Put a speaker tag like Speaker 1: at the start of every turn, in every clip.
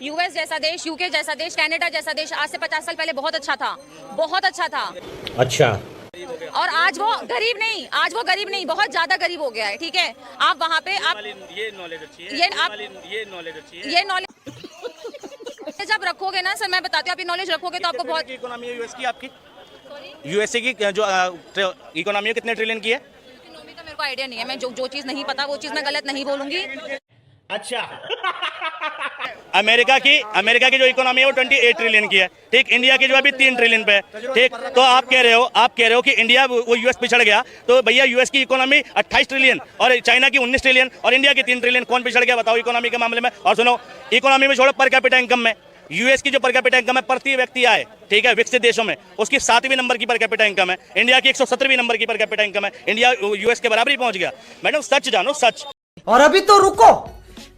Speaker 1: US जैसा देश, UK जैसा देश, कनाडा जैसा देश आज से 50 साल पहले बहुत अच्छा था, बहुत अच्छा था।
Speaker 2: अच्छा।
Speaker 1: और आज वो गरीब नहीं, आज वो गरीब नहीं, बहुत ज्यादा गरीब हो गया है। ठीक है, आप वहाँ पे आप
Speaker 3: ये नॉलेज अच्छी है, ये नॉलेज अच्छी है,
Speaker 1: ये नॉलेज जब रखोगे ना सर, मैं बताती हूँ, आप ये नॉलेज रखोगे तो आपको बहुत।
Speaker 3: इकोनॉमी है यूएस की, आपकी यूएसए की जो इकोनॉमी है कितने ट्रिलियन की है?
Speaker 1: इकोनॉमी का मेरे को आइडिया नहीं है, मैं जो चीज नहीं पता वो चीज मैं गलत नहीं बोलूंगी।
Speaker 2: अच्छा।
Speaker 3: अमेरिका की जो इकोनॉमी है वो 28 ट्रिलियन की है। ठीक, इंडिया की जो अभी 3 ट्रिलियन पे है। ठीक, तो आप कह रहे हो कि इंडिया वो यूएस पिछड़ गया, तो भैया यूएस की इकोनॉमी 28 ट्रिलियन और चाइना की 19 ट्रिलियन और इंडिया की 3 ट्रिलियन, कौन पिछड़ गया बताओ इकोनॉमी के मामले में? और सुनो, इकोनॉमी में छोड़ो, पर कैपिटा इनकम में यूएस की जो पर कैपिटा इनकम है प्रति व्यक्ति आए, ठीक है, विकसित देशों में उसकी 7वीं नंबर की पर कैपिटा इनकम है। इंडिया की 117वीं नंबर की पर कैपिटा इनकम है। इंडिया यूएस के बराबर ही पहुंच गया। मैडम सच जानो, सच।
Speaker 4: और अभी तो रुको,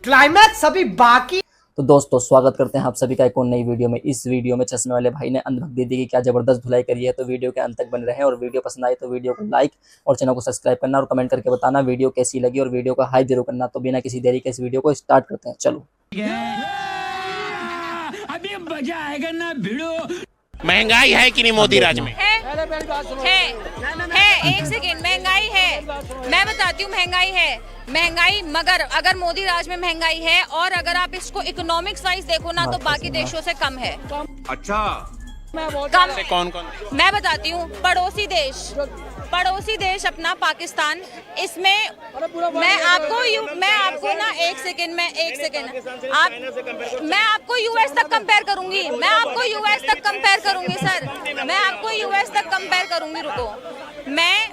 Speaker 4: क्लाइमैक्स अभी बाकी।
Speaker 5: तो दोस्तों स्वागत करते हैं आप सभी का एक और नई वीडियो में। इस वीडियो में चश्मे वाले भाई ने अंधभक्त दीदी की क्या जबरदस्त धुलाई करी है, तो वीडियो के अंत तक बने रहें। और वीडियो पसंद आए तो वीडियो को लाइक और चैनल को सब्सक्राइब करना और कमेंट करके बताना वीडियो कैसी लगी और वीडियो का हाइप जरूर करना। तो बिना किसी देरी के इस वीडियो को स्टार्ट करते हैं, चलो।
Speaker 6: अभी मजा आएगा ना भिड़ो।
Speaker 2: महंगाई है कि नहीं मोदी राज में?
Speaker 1: है, एक सेकेंड, महंगाई है, मैं बताती हूँ, महंगाई है, महंगाई, मगर अगर मोदी राज में महंगाई है और अगर आप इसको इकोनॉमिक साइज देखो ना तो बाकी देशों से कम है।
Speaker 2: अच्छा,
Speaker 1: कम
Speaker 2: कौन कौन?
Speaker 1: मैं बताती हूँ, पड़ोसी देश अपना पाकिस्तान, इसमें मैं आपको ना एक सेकेंड मैं आपको यूएस तक कंपेयर करूंगी, सर, मैं आपको यूएस तक कंपेयर करूंगी। रुको, मैं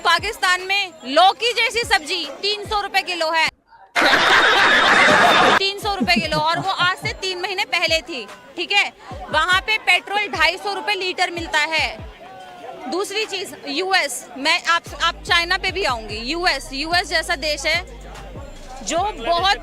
Speaker 1: पाकिस्तान में लौकी जैसी सब्जी 300 रुपए किलो है। 300 रुपए किलो, और वो आज से 3 महीने पहले थी। ठीक है, वहाँ पे पेट्रोल 250 रुपए लीटर मिलता है। दूसरी चीज, यूएस, मैं आप चाइना पे भी आऊंगी। यूएस जैसा देश है जो बहुत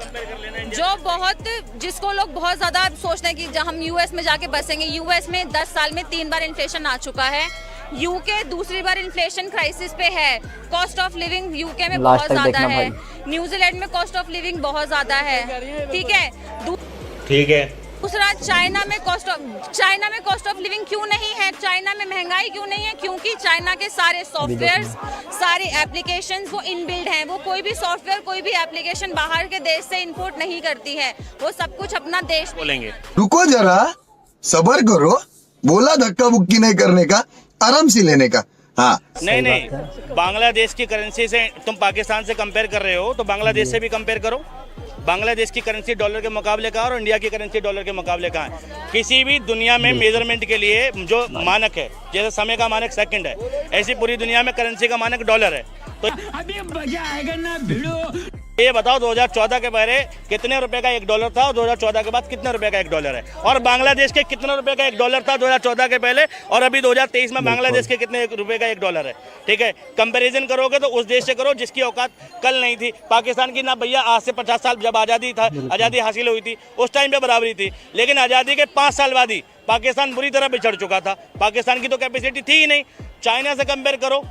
Speaker 1: जिसको लोग बहुत ज्यादा सोचते हैं कि हम यूएस में जाके बसेंगे। यूएस में 10 साल में 3 बार इन्फ्लेशन आ चुका है। यूके दूसरी बार इन्फ्लेशन क्राइसिस पे है। कॉस्ट ऑफ लिविंग यूके में बहुत ज्यादा है। न्यूजीलैंड में कॉस्ट ऑफ लिविंग बहुत ज्यादा है। ठीक है। दूसरा, चाइना में कॉस्ट ऑफ लिविंग क्यों नहीं है? चाइना में महंगाई क्यों नहीं है? क्योंकि चाइना के सारे सॉफ्टवेयर, सारे एप्लीकेशंस वो इनबिल्ड हैं। वो कोई भी सॉफ्टवेयर, कोई भी एप्लीकेशन बाहर के देश से इंपोर्ट नहीं करती है। वो सब कुछ अपना देश
Speaker 2: बोलेंगे।
Speaker 7: रुको जरा, सबर करो, बोला धक्का बुक्की नहीं करने का, आराम से लेने का। हाँ,
Speaker 3: नहीं, बांग्लादेश की करेंसी से तुम पाकिस्तान से कंपेयर कर रहे हो, तो बांग्लादेश से भी कंपेयर करो। बांग्लादेश की करेंसी डॉलर के मुकाबले कहाँ और इंडिया की करेंसी डॉलर के मुकाबले कहाँ है? किसी भी दुनिया में मेजरमेंट के लिए जो मानक है, जैसे समय का मानक सेकंड है, ऐसी पूरी दुनिया में करेंसी का मानक डॉलर है। तो
Speaker 6: अभी मजा आएगा ना भिड़ो।
Speaker 3: ये बताओ 2014 के पहले कितने रुपए का $1 था और 2014 के बाद कितने रुपए का $1 है? और बांग्लादेश के कितने रुपए का $1 था 2014 के पहले और अभी 2023 में बांग्लादेश के कितने रुपए का $1 है? ठीक है, कंपैरिजन करोगे तो उस देश से करो जिसकी औकात कल नहीं थी। पाकिस्तान की ना भैया आज से 50 साल जब आज़ादी हासिल हुई थी उस टाइम पे बराबरी थी, लेकिन आज़ादी के 5 साल बाद ही पाकिस्तान बुरी तरह बिछड़ चुका था। पाकिस्तान की तो कैपेसिटी थी ही नहीं। चाइना से कंपेयर करो,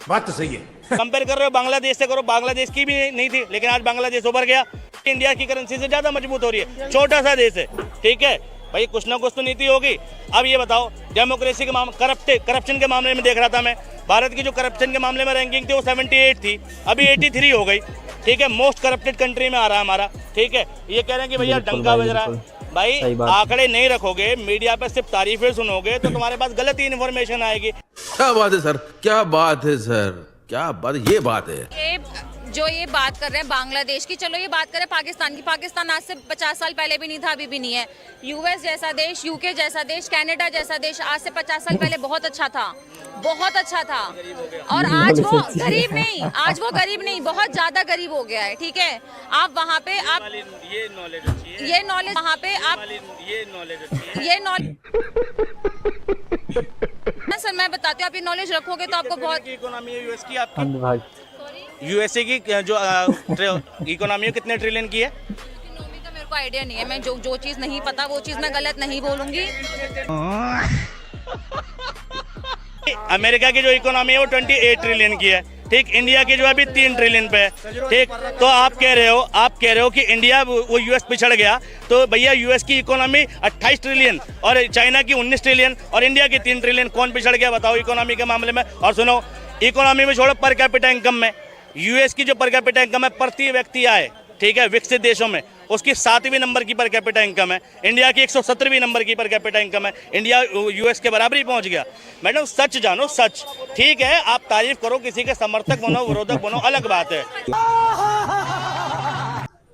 Speaker 2: बात तो सही है।
Speaker 3: कंपेयर कर रहे हो बांग्लादेश से, करो, बांग्लादेश की भी नहीं थी, लेकिन आज बांग्लादेश उभर गया। इंडिया की करेंसी से ज्यादा मजबूत हो रही है। छोटा सा देश है, ठीक है भाई, कुछ ना कुछ तो नीति होगी। अब ये बताओ, डेमोक्रेसी के मामले, करप्शन के मामले में देख रहा था मैं, भारत की जो करप्शन के मामले में रैंकिंग थी वो 78 थी, अभी 83 हो गई। ठीक है, मोस्ट करप्टेड कंट्री में आ रहा है हमारा। ठीक है, ये कह रहे हैं कि भैया डंका बज रहा है। भाई आंकड़े नहीं रखोगे, मीडिया पे सिर्फ तारीफें सुनोगे तो तुम्हारे पास गलत ही इन्फॉर्मेशन आएगी।
Speaker 8: क्या बात है सर, क्या बात है सर, क्या बात, ये बात है।
Speaker 1: ये बात कर रहे हैं बांग्लादेश की, चलो ये बात करें पाकिस्तान की। पाकिस्तान आज से 50 साल पहले भी नहीं था, अभी भी नहीं है। यूएस जैसा देश, यूके जैसा देश, कनाडा जैसा देश आज से 50 साल पहले बहुत अच्छा था, बहुत अच्छा था। और आज वो गरीब नहीं, बहुत ज्यादा गरीब हो गया है। ठीक है, आप वहाँ पे
Speaker 3: ये नॉलेज
Speaker 1: वहाँ पे आप ये नॉलेज सर, मैं बताती हूँ, आप ये नॉलेज रखोगे तो आपको बहुत।
Speaker 3: इकोनॉमी है यूएस की, आपकी यूएसए की जो इकोनॉमी है कितने ट्रिलियन की है?
Speaker 1: इकोनॉमी का मेरे को आइडिया नहीं है, मैं जो चीज नहीं पता वो चीज मैं गलत नहीं बोलूंगी।
Speaker 3: अमेरिका की जो इकोनॉमी है वो 28 ट्रिलियन की है। ठीक, इंडिया की जो है अभी 3 ट्रिलियन पे है। ठीक, तो आप कह रहे हो कि इंडिया वो यूएस पिछड़ गया, तो भैया यूएस की इकोनॉमी 28 ट्रिलियन और चाइना की 19 ट्रिलियन और इंडिया की 3 ट्रिलियन, कौन पिछड़ गया बताओ इकोनॉमी के मामले में। और सुनो, इकोनॉमी में छोड़ो, पर कैपिटा इनकम में यूएस की जो पर कैपिटा इनकम है प्रति व्यक्ति आए, ठीक है, विकसित देशों में उसकी 7वीं नंबर की पर कैपिटा इनकम है, इंडिया की 117वीं नंबर की पर कैपिटा इनकम है, इंडिया यूएस के बराबर ही पहुंच गया। मैडम सच जानो, सच। ठीक है, आप तारीफ करो, किसी के समर्थक बनो, विरोधक बनो, अलग बात है।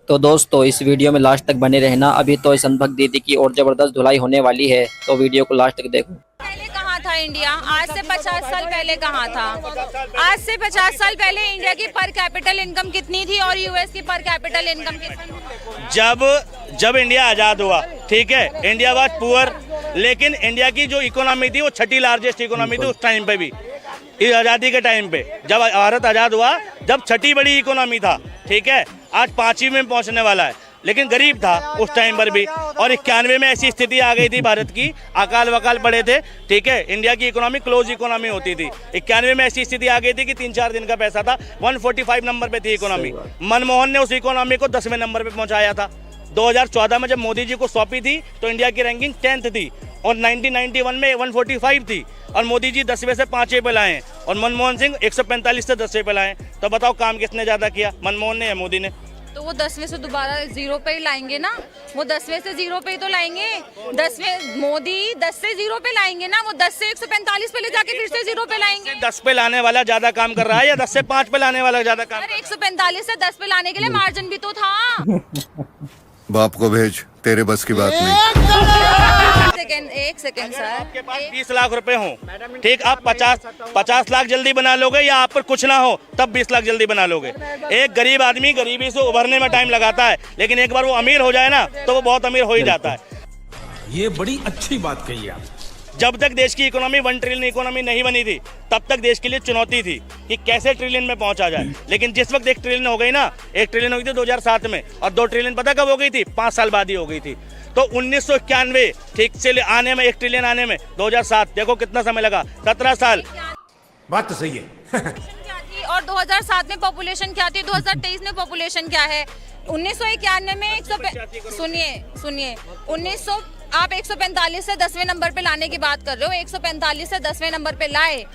Speaker 5: तो दोस्तों इस वीडियो में लास्ट तक बने रहना, अभी तो इस अनुभव दीदी की और जबरदस्त धुलाई होने वाली है, तो वीडियो को लास्ट तक देखो।
Speaker 1: पहले कहाँ था इंडिया? आज से 50 साल पहले कहाँ था? आज से 50 साल पहले इंडिया की पर कैपिटल इनकम कितनी थी और यूएस की पर कैपिटल इनकम कितनी थी?
Speaker 3: जब इंडिया आजाद हुआ, ठीक है, इंडिया वाज पुअर, लेकिन इंडिया की जो इकोनॉमी थी वो 6ठी लार्जेस्ट इकोनॉमी थी उस टाइम पे भी, इस आज़ादी के टाइम पे। जब भारत आज़ाद हुआ, जब 6ठी बड़ी इकोनॉमी था, ठीक है, आज 5वीं में पहुंचने वाला है, लेकिन गरीब था उस टाइम पर भी। और 91 में ऐसी स्थिति आ गई थी भारत की, अकाल वकाल पड़े थे, ठीक है, इंडिया की इकोनॉमी क्लोज इकोनॉमी होती थी। 91 में ऐसी स्थिति आ गई थी कि 3-4 दिन का पैसा था, 145 नंबर पे थी इकोनॉमी। मनमोहन ने उस इकोनॉमी को 10वें नंबर पे पहुंचाया था। 2014 में जब मोदी जी को सौंपी थी तो इंडिया की रैंकिंग 10th थी और 1991 में 145 थी और मोदी जी 10वें से 5वें पे लाए और मनमोहन सिंह 145 से 10वें पे लाए। तो बताओ काम किसने ज़्यादा किया, मनमोहन ने या मोदी ने?
Speaker 1: तो वो 10वें से दोबारा 0 पे ही लाएंगे ना, वो 10वें से 0 पे ही तो लाएंगे। 10वें मोदी 10 से 0 पे लाएंगे ना, वो 10 से 145 पे ले जाके फिर से 0 पे लाएंगे।
Speaker 3: 10 पे लाने वाला ज्यादा काम कर रहा है या 10 से 5 पे लाने वाला ज्यादा काम?
Speaker 1: अरे 145 से 10 पे लाने के लिए मार्जिन भी तो था।
Speaker 7: बाप को भेज, तेरे बस की बात नहीं।
Speaker 1: एक सेकेंड सर,
Speaker 3: आपके पास 20 लाख रुपए हो, ठीक, आप 50 लाख जल्दी बना लोगे या आप पर कुछ ना हो तब 20 लाख जल्दी बना लोगे। एक गरीब आदमी गरीबी से उभरने में टाइम लगाता है, लेकिन एक बार वो अमीर हो जाए ना तो वो बहुत अमीर हो ही जाता है।
Speaker 8: ये बड़ी अच्छी बात कही आप।
Speaker 3: जब तक देश की इकोनॉमी 1 ट्रिलियन इकोनॉमी नहीं बनी थी, तब तक देश के लिए चुनौती थी कि कैसे ट्रिलियन में पहुंचा जाए। लेकिन जिस वक्त 1 ट्रिलियन हो गई ना, 1 ट्रिलियन हो गई थी 2007 में और 2 ट्रिलियन पता कब हो गई थी? 5 साल बाद ही हो गई थी। तो 1991 ठीक से आने में 1 ट्रिलियन आने में 2007, देखो कितना समय लगा, 17 साल।
Speaker 2: बात तो सही है।
Speaker 1: क्या थी और 2007 में पॉपुलेशन क्या थी, 2023 में पॉपुलेशन क्या है? 1991 में सुनिए 1900 आप 145 से 10वें नंबर पे लाने की बात कर रहे हो। 145 से 10वें नंबर पे लाए,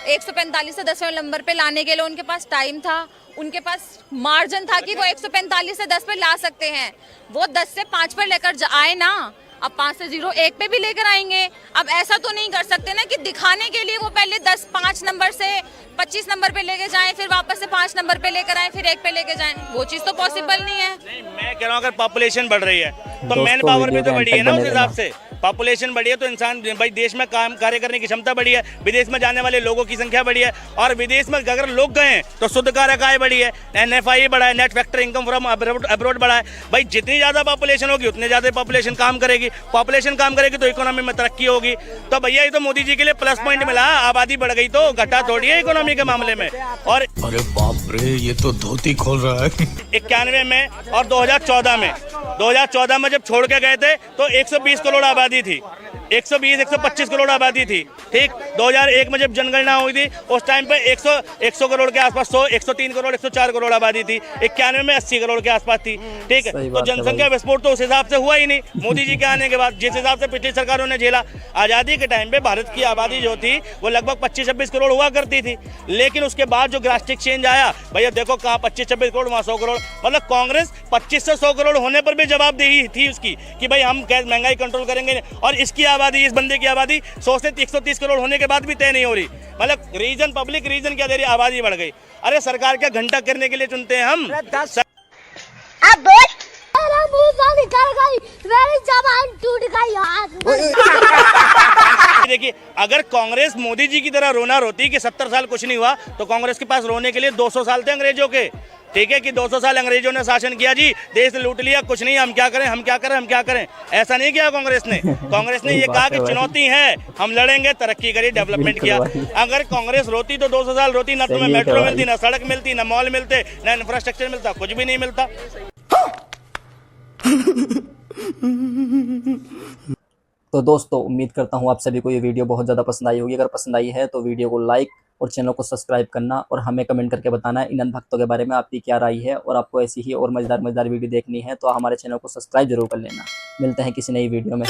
Speaker 1: 145 से 10वें नंबर पे लाने के लिए उनके पास टाइम था, उनके पास मार्जिन था कि वो 145 से 10 पे ला सकते हैं। वो 10 से 5 पर लेकर आए ना, अब 5 से 0 1 पे भी लेकर आएंगे। अब ऐसा तो नहीं कर सकते ना कि दिखाने के लिए वो पहले 5 नंबर से 25 नंबर पे लेके जाएं, फिर वापस से 5 नंबर पे लेकर आएं, फिर 1 पे लेके जाएं। वो चीज तो पॉसिबल नहीं है।
Speaker 3: नहीं, मैं कह रहा हूँ अगर पॉपुलेशन बढ़ रही है तो मैन पावर भी तो बढ़ी है ना, उस हिसाब से पॉपुलेशन बढ़ी है तो इंसान भाई देश में काम कार्य करने की क्षमता बढ़ी है, विदेश में जाने वाले लोगों की संख्या बढ़ी है और विदेश में अगर लोग गए हैं तो शुद्ध कारक आय बढ़ी है, NFI बढ़ा है, net factor income from abroad बढ़ा है। भाई जितनी ज्यादा पॉपुलेशन होगी उतनी ज्यादा पॉपुलेशन काम करेगी, पॉपुलेशन काम करेगी तो इकोनॉमी में तरक्की होगी। तो भैया ये तो मोदी जी के लिए प्लस पॉइंट मिला, आबादी बढ़ गई तो घटा थोड़ी है इकोनॉमी के मामले में। और
Speaker 6: अरे बाप रे, ये तो धोती खोल रहा है।
Speaker 3: 91 में और 2014 में जब छोड़ के गए थे तो 120 करोड़ आबादी थी, 120-125 करोड़ आबादी थी, ठीक। 2001 में जब जनगणना हुई थी उस टाइम पे 100 करोड़ के आसपास, 103 करोड़ 104 करोड़ आबादी थी। 91 में 80 करोड़ के आसपास थी, ठीक है। तो जनसंख्या विस्फोट तो उस हिसाब से हुआ ही नहीं मोदी जी के आने के बाद, जिस हिसाब से पिछली सरकारों ने झेला। आज़ादी के टाइम पे भारत की आबादी जो थी वो लगभग 25-26 करोड़ हुआ करती थी, लेकिन उसके बाद जो ड्रास्टिक चेंज आया, भैया देखो कहाँ 25-26 करोड़, वहाँ 100 करोड़। मतलब कांग्रेस 25 से 100 करोड़ होने पर भी जवाबदेही थी उसकी कि भाई हम महंगाई कंट्रोल करेंगे, और इसकी आबादी, इस बंदे की आबादी 100 से 130 करोड़ होने के बाद भी तय नहीं हो रही। मतलब रीजन, पब्लिक रीजन क्या दे रही, आबादी बढ़ गई। अरे सरकार क्या घंटा करने के लिए चुनते हैं हम?
Speaker 9: अब बोल, मेरा मुंह से निकल गई, मेरी जबान टूट गई यार।
Speaker 3: देखिए, अगर कांग्रेस मोदी जी की तरह रोना रोती कि 70 साल कुछ नहीं हुआ, तो कांग्रेस के पास रोने के लिए 200 साल थे अंग्रेजों के, ठीक है, कि 200 साल अंग्रेजों ने शासन किया जी, देश लूट लिया, कुछ नहीं, हम क्या करें, हम क्या करें, हम क्या करें। ऐसा नहीं किया कांग्रेस ने। कांग्रेस ने ये कहा कि चुनौती है, हम लड़ेंगे, तरक्की करी, डेवलपमेंट किया। अगर कांग्रेस रोती तो 200 साल रोती, ना तुम्हें मेट्रो मिलती, ना सड़क मिलती, ना मॉल मिलते, ना इंफ्रास्ट्रक्चर मिलता, कुछ भी नहीं मिलता।
Speaker 5: तो दोस्तों उम्मीद करता हूँ आप सभी को ये वीडियो बहुत ज़्यादा पसंद आई होगी। अगर पसंद आई है तो वीडियो को लाइक और चैनल को सब्सक्राइब करना और हमें कमेंट करके बताना है इन अंध भक्तों के बारे में आपकी क्या राय है। और आपको ऐसी ही और मज़ेदार वीडियो देखनी है तो हमारे चैनल को सब्सक्राइब जरूर कर लेना। मिलते हैं किसी नई वीडियो में।